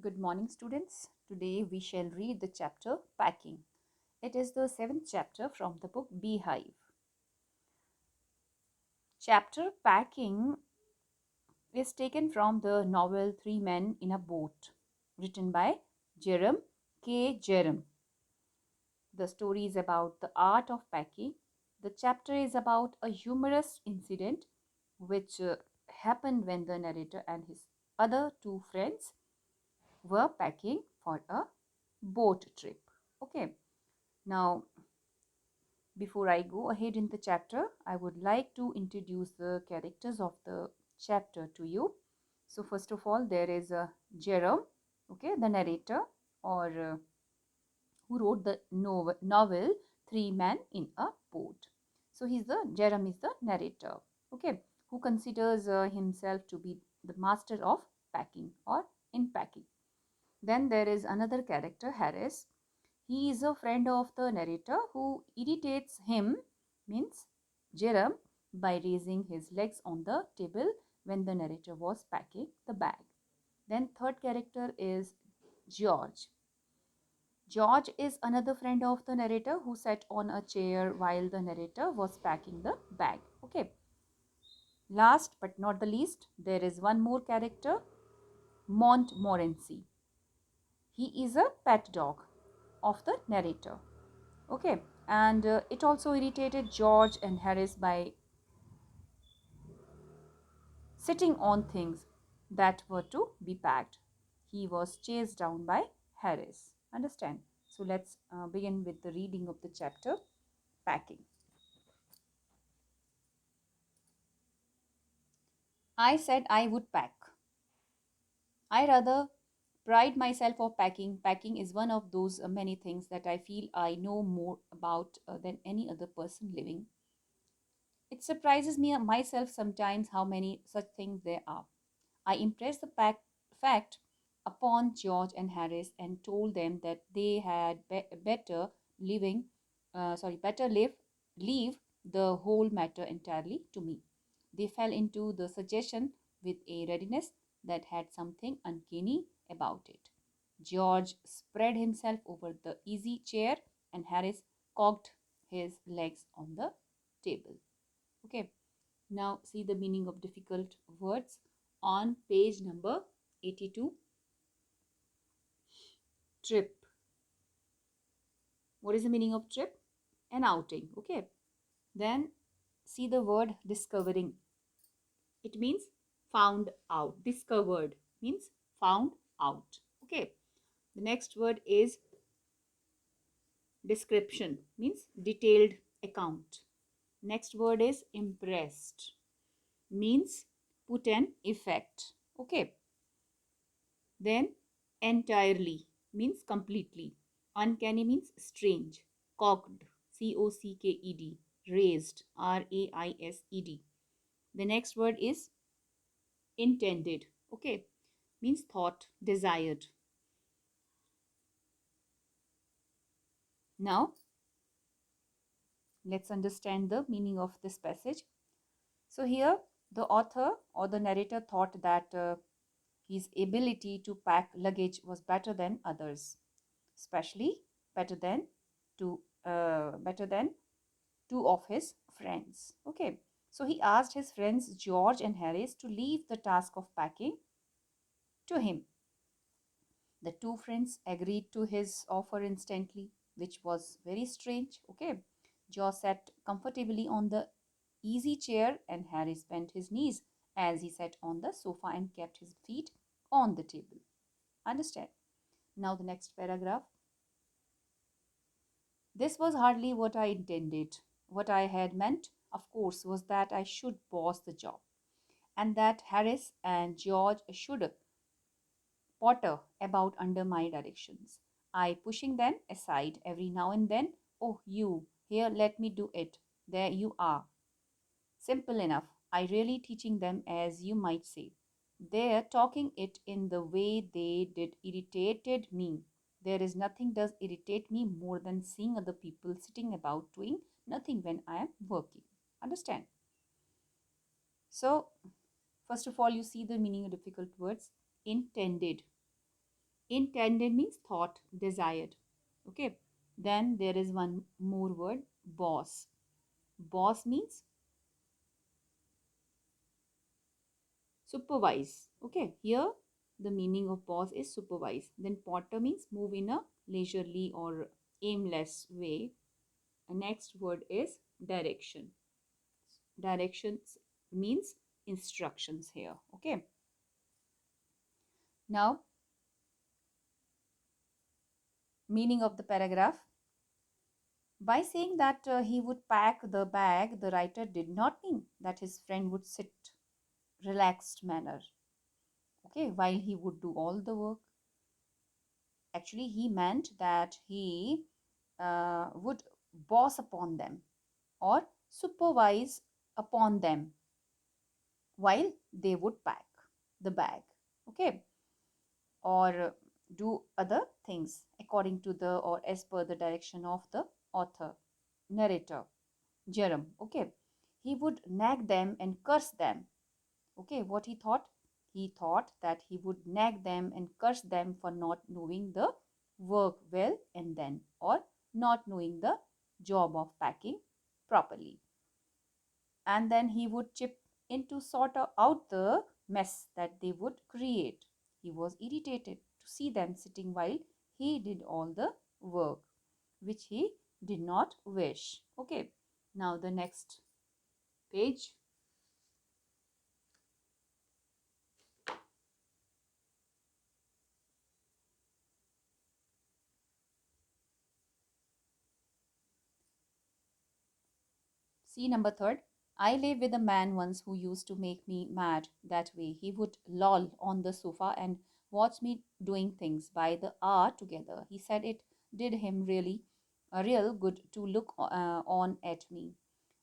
Good morning, students. Today we shall read the chapter Packing. It is the seventh chapter from the book Beehive. Chapter Packing is taken from the novel Three Men in a Boat, written by Jerome K. Jerome. The story is about the art of packing. The chapter is about a humorous incident which happened when the narrator and his other two friends were packing for a boat trip. Okay. Now, before I go ahead in the chapter, I would like to introduce the characters of the chapter to you. So, first of all, there is Jerome, okay, the narrator, or who wrote the novel Three Men in a Boat. So, Jerome is the narrator, okay, who considers himself to be the master of packing or in packing. Then there is another character, Harris. He is a friend of the narrator who irritates him, means Jerome, by raising his legs on the table when the narrator was packing the bag. Then third character is George. George is another friend of the narrator who sat on a chair while the narrator was packing the bag. Okay. Last but not the least, there is one more character, Montmorency. He is a pet dog of the narrator. Okay, and it also irritated George and Harris by sitting on things that were to be packed. He was chased down by Harris. Understand? So let's begin with the reading of the chapter Packing. I said I would pack. I rather pride myself of packing. Packing is one of those many things that I feel I know more about than any other person living. It surprises me myself sometimes how many such things there are. I impressed the fact upon George and Harris and told them that they had better better leave the whole matter entirely to me. They fell into the suggestion with a readiness that had something uncanny about it. George spread himself over the easy chair and Harris cocked his legs on the table. Okay, now see the meaning of difficult words on page number 82. Trip. What is the meaning of trip? An outing. Okay. Then see the word discovering. It means found out. Discovered means found out. Okay. The next word is description, means detailed account. Next word is impressed, means put an effect. Okay. Then entirely means completely. Uncanny means strange. Cocked, cocked, raised, raised. The next word is intended. Okay, means thought, desired. Now let's understand the meaning of this passage. So here the author or the narrator thought that his ability to pack luggage was better than others, especially better than better than two of his friends. Okay, so he asked his friends George and Harris to leave the task of packing to him. The two friends agreed to his offer instantly, which was very strange. Okay, George sat comfortably on the easy chair and Harris bent his knees as he sat on the sofa and kept his feet on the table. Understand? Now the next paragraph. This was hardly what I intended. What I had meant, of course, was that I should boss the job and that Harris and George should potter about under my directions. I pushing them aside every now and then. Oh, you, here, let me do it. There you are. Simple enough. I really teaching them, as you might say. Their talking it in the way they did irritated me. There is nothing does irritate me more than seeing other people sitting about doing nothing when I am working. Understand? So, first of all, you see the meaning of difficult words. Intended. Intended means thought, desired. Okay. Then there is one more word, boss. Boss means supervise. Okay. Here the meaning of boss is supervise. Then potter means move in a leisurely or aimless way. The next word is direction. Directions means instructions here. Okay. Now, meaning of the paragraph. By saying that he would pack the bag, the writer did not mean that his friend would sit relaxed manner, okay, while he would do all the work. Actually, he meant that he would boss upon them or supervise upon them while they would pack the bag, okay, or do other things according to the or as per the direction of the author, narrator, Jerem. Okay, he would nag them and curse them. Okay, what he thought? He thought that he would nag them and curse them for not knowing the work well and then, or not knowing the job of packing properly. And then he would chip in to sort out the mess that they would create. He was irritated to see them sitting while he did all the work, which he did not wish. Okay, now the next page. See number third. I lived with a man once who used to make me mad that way. He would loll on the sofa and watch me doing things by the hour together. He said it did him really a real good to look on at me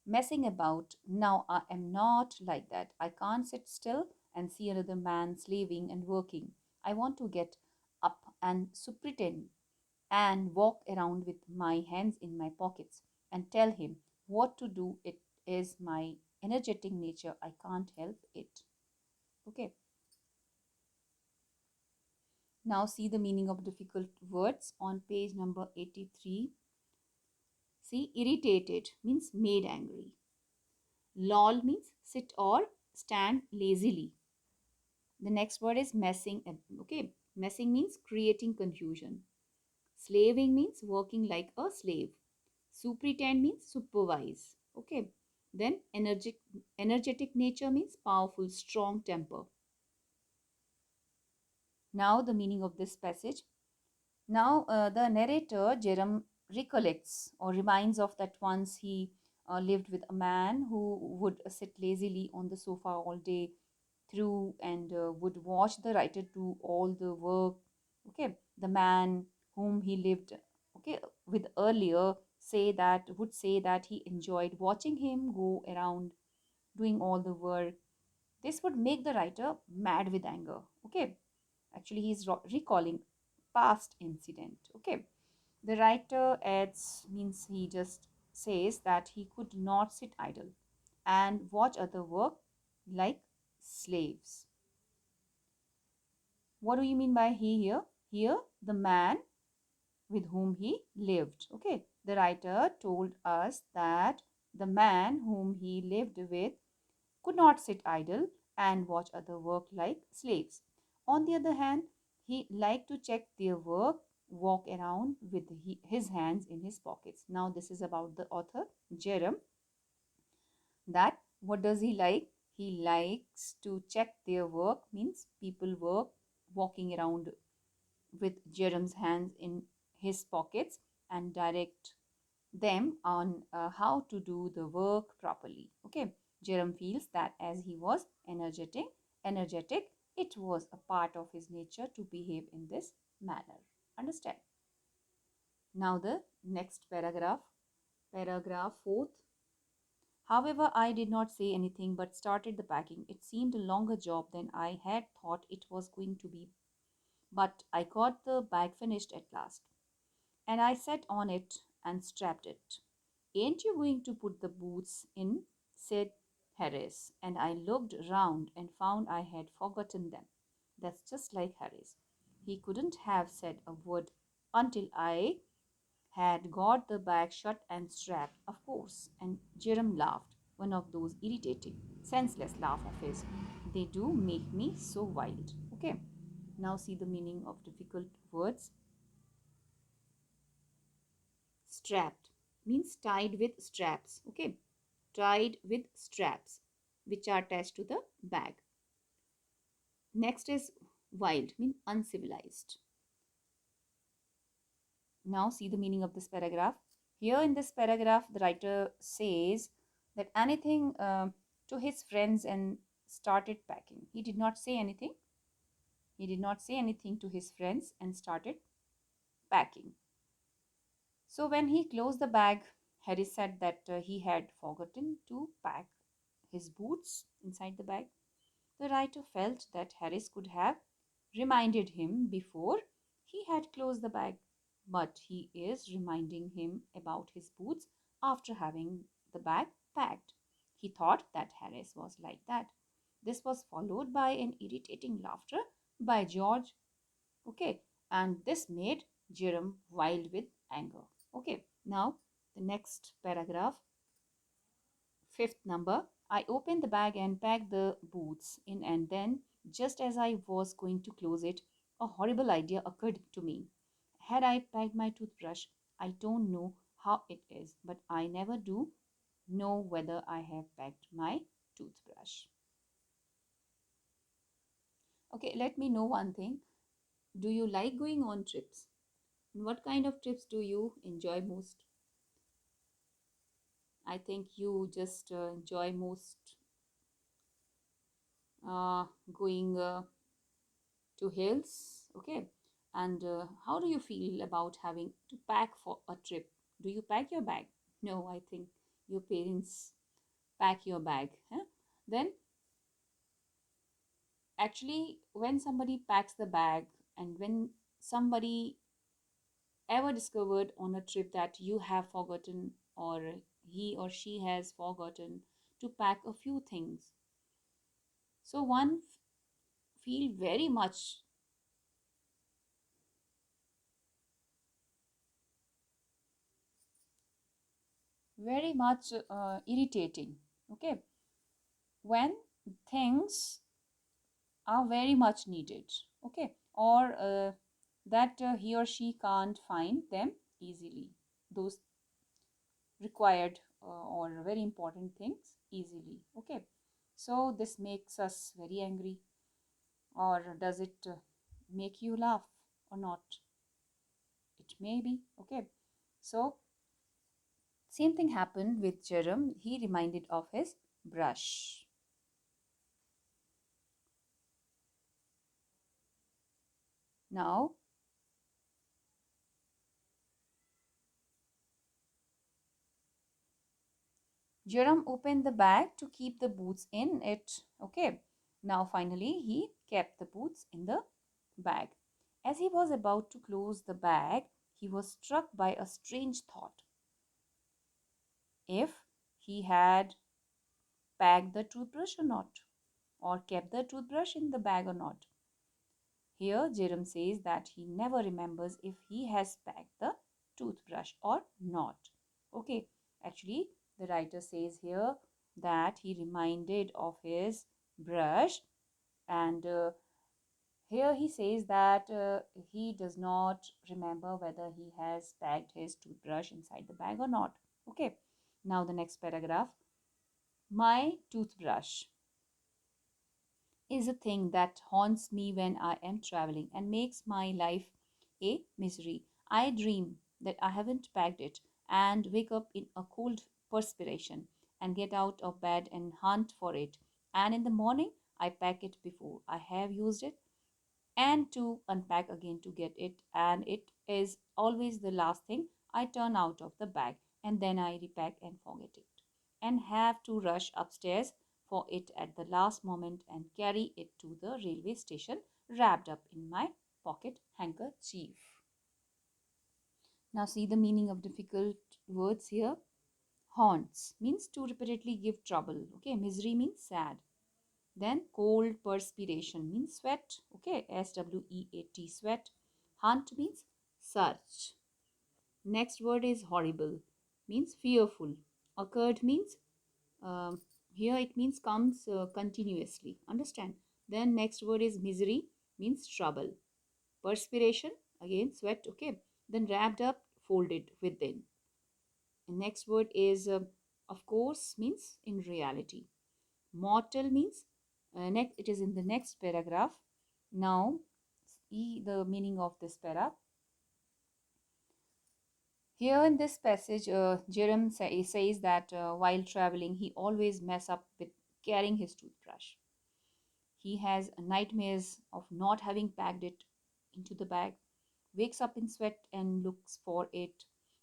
messing about. Now I am not like that. I can't sit still and see another man slaving and working. I want to get up and superintend and walk around with my hands in my pockets and tell him what to do. It is my energetic nature. I can't help it. Okay. Now see the meaning of difficult words on page number 83. See, irritated means made angry. Lol means sit or stand lazily. The next word is messing. Okay. Messing means creating confusion. Slaving means working like a slave. Superintend means supervise. Okay. Then energetic nature means powerful, strong temper. Now the meaning of this passage. Now the narrator Jerem recollects or reminds of that once he lived with a man who would sit lazily on the sofa all day through and would watch the writer do all the work. Okay, the man whom he lived, okay, with earlier say that he enjoyed watching him go around doing all the work. This would make the writer mad with anger. Okay, actually he's recalling past incident. Okay, the writer adds means he just says that he could not sit idle and watch other work like slaves. What do you mean by he here? Here, the man with whom he lived. Okay, the writer told us that the man whom he lived with could not sit idle and watch other work like slaves. On the other hand, he liked to check their work, walk around with his hands in his pockets. Now, this is about the author, Jerem, that what does he like? He likes to check their work, means people work walking around with Jerem's hands in his pockets and direct them on how to do the work properly. Okay, Jerem feels that as he was energetic, it was a part of his nature to behave in this manner. Understand? Now the next paragraph, paragraph 4th. However, I did not say anything but started the packing. It seemed a longer job than I had thought it was going to be, but I got the bag finished at last, and I sat on it and strapped it. Ain't you going to put the boots in? Said Harris, and I looked round and found I had forgotten them. That's just like Harris. He couldn't have said a word until I had got the bag shut and strapped, of course. And Jerem laughed, one of those irritating, senseless laugh of his. They do make me so wild. Okay, now see the meaning of difficult words. Strapped means tied with straps. Okay, tied with straps which are attached to the bag. Next is wild, mean uncivilized. Now see the meaning of this paragraph. Here in this paragraph, the writer says that anything to his friends and started packing. He did not say anything. He did not say anything to his friends and started packing. So when he closed the bag, Harry said that he had forgotten to pack his boots inside the bag. The writer felt that Harris could have reminded him before he had closed the bag, but he is reminding him about his boots after having the bag packed. He thought that Harris was like that. This was followed by an irritating laughter by George. Okay, and this made Jerome wild with anger. Okay, now the next paragraph, fifth number. I opened the bag and packed the boots in, and then, just as I was going to close it, a horrible idea occurred to me. Had I packed my toothbrush? I don't know how it is, but I never do know whether I have packed my toothbrush. Okay, let me know one thing. Do you like going on trips? What kind of trips do you enjoy most? I think you just enjoy most going to hills. Okay, and how do you feel about having to pack for a trip? Do you pack your bag? No, I think your parents pack your bag, huh? Then actually when somebody packs the bag, and when somebody ever discovered on a trip that you have forgotten, or he or she has forgotten to pack a few things, so one feel very much irritating. Okay, when things are very much needed. Okay, or that he or she can't find them easily, those required or very important things easily. Okay, so this makes us very angry, or does it make you laugh or not? It may be. Okay, so same thing happened with Jerem. He reminded of his brush. Now Jerome opened the bag to keep the boots in it. Okay. Now finally he kept the boots in the bag. As he was about to close the bag, he was struck by a strange thought. If he had packed the toothbrush or not, or kept the toothbrush in the bag or not. Here Jerome says that he never remembers if he has packed the toothbrush or not. Okay, actually the writer says here that he reminded of his brush, and here he says that he does not remember whether he has packed his toothbrush inside the bag or not. Okay, now the next paragraph. My toothbrush is a thing that haunts me when I am traveling and makes my life a misery. I dream that I haven't packed it and wake up in a cold perspiration and get out of bed and hunt for it. And in the morning, I pack it before I have used it and to unpack again to get it. And it is always the last thing I turn out of the bag, and then I repack and forget it and have to rush upstairs for it at the last moment and carry it to the railway station wrapped up in my pocket handkerchief. Now see the meaning of difficult words here. Haunts means to repeatedly give trouble. Okay, misery means sad. Then cold perspiration means sweat. Okay, SWEAT, sweat. Hunt means search. Next word is horrible, means fearful. Occurred means um, here it means comes continuously. Understand? Then next word is misery, means trouble. Perspiration, again sweat. Okay. Then wrapped up, folded within. And next word is of course means in reality. Mortal means next. It is in the next paragraph. Now see the meaning of this para. Here in this passage, says that while traveling, he always mess up with carrying his toothbrush. He has nightmares of not having packed it into the bag, wakes up in sweat and looks for it.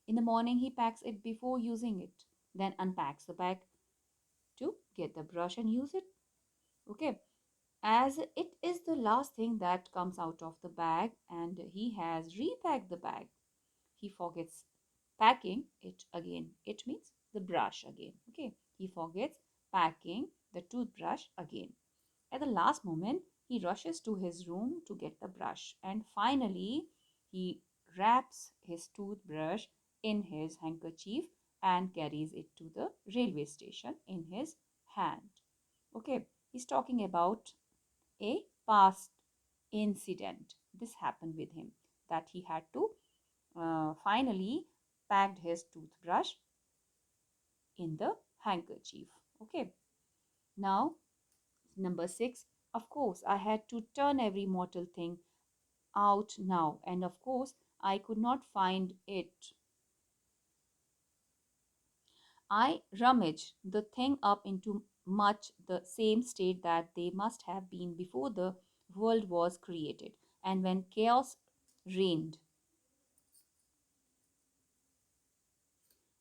In the morning, he packs it before using it, then unpacks the bag to get the brush and use it. Okay, as it is the last thing that comes out of the bag, and he has repacked the bag. He forgets packing it again. It means the brush again. Okay, he forgets packing the toothbrush again. At the last moment, he rushes to his room to get the brush, and finally, he wraps his toothbrush in his handkerchief and carries it to the railway station in his hand. Okay, he's talking about a past incident. This happened with him, that he had to finally packed his toothbrush in the handkerchief. Okay, now number 6. Of course, I had to turn every mortal thing out now, and of course, I could not find it. I rummaged the thing up into much the same state that they must have been before the world was created and when chaos reigned.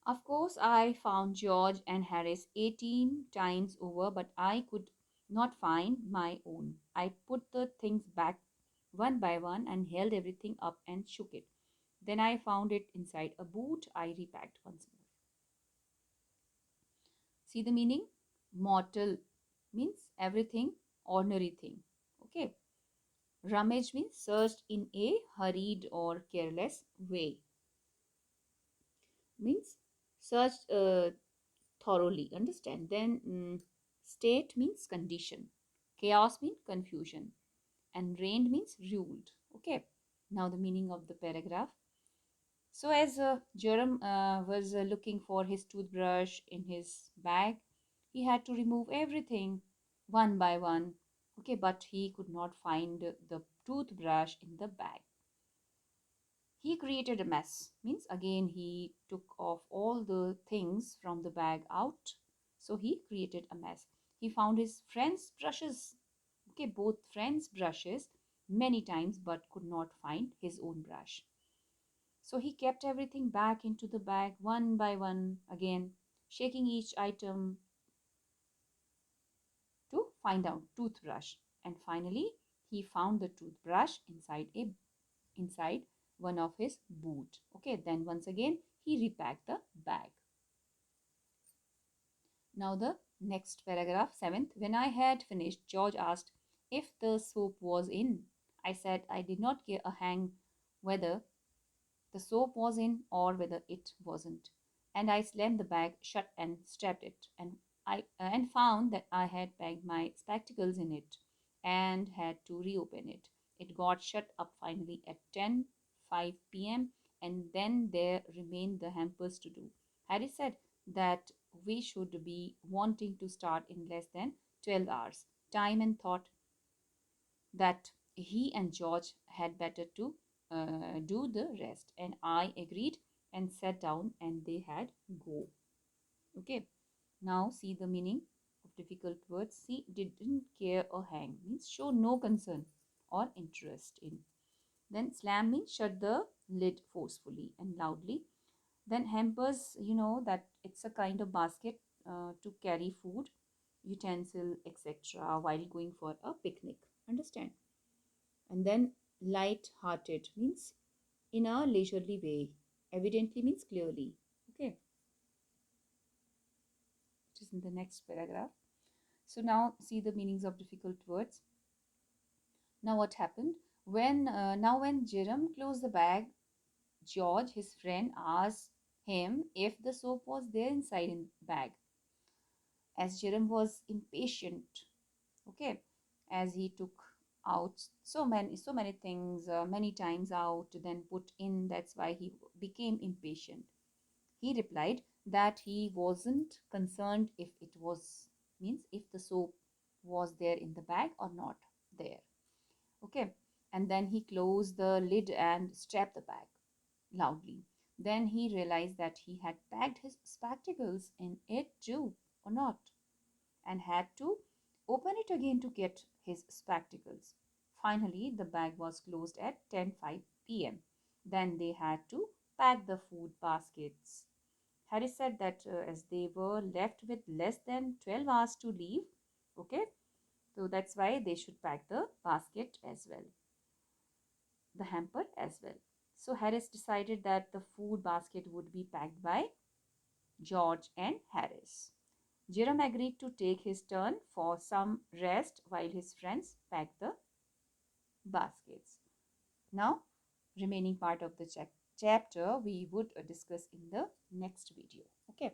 Of course, I found George and Harris 18 times over, but I could not find my own. I put the things back one by one and held everything up and shook it. Then I found it inside a boot. I repacked once more. See the meaning? Mortal means everything, ordinary thing. Okay. Rummage means searched in a hurried or careless way. Means searched thoroughly. Understand? Then state means condition. Chaos means confusion. And reigned means ruled. Okay. Now the meaning of the paragraph. So as Jerem was looking for his toothbrush in his bag, he had to remove everything one by one. Okay, but he could not find the toothbrush in the bag. He created a mess. Means again he took off all the things from the bag out. So he created a mess. He found his friend's brushes. Okay, both friends' brushes many times, but could not find his own brush. So he kept everything back into the bag one by one again, shaking each item to find out toothbrush. And finally, he found the toothbrush inside one of his boot. Okay, then once again he repacked the bag. Now the next paragraph, 7th. When I had finished, George asked if the soap was in. I said I did not care a hang whether the soap was in or whether it wasn't. And I slammed the bag shut and strapped it. And found that I had packed my spectacles in it and had to reopen it. It got shut up finally at 10:05 p.m. and then there remained the hampers to do. Harry said that we should be wanting to start in less than 12 hours. Time and thought that he and George had better to do the rest. And I agreed and sat down and they had go. Okay. Now see the meaning of difficult words. See, didn't care or hang means show no concern or interest in. Then slam means shut the lid forcefully and loudly. Then hampers, you know that it's a kind of basket to carry food, utensil, etc. while going for a picnic. Understand? And then light hearted means in a leisurely way. Evidently means clearly. Okay, it is in the next paragraph. So now see the meanings of difficult words. Now what happened? When Jerome closed the bag, George, his friend, asked him if the soap was there inside in bag. As Jerome was impatient, okay, as he took out so many things many times out, then put in, that's why he became impatient. He replied that he wasn't concerned if it was, means if the soap was there in the bag or not there. Okay. And then he closed the lid and strapped the bag loudly. Then he realized that he had packed his spectacles in it too, or not, and had to open it again to get his spectacles. Finally, the bag was closed at 10:05 p.m. Then they had to pack the food baskets. Harris said that as they were left with less than 12 hours to leave, okay, so that's why they should pack the basket as well, the hamper as well. So Harris decided that the food basket would be packed by George and Harris. Jerome agreed to take his turn for some rest while his friends packed the baskets. Now, remaining part of the chapter we would discuss in the next video. Okay.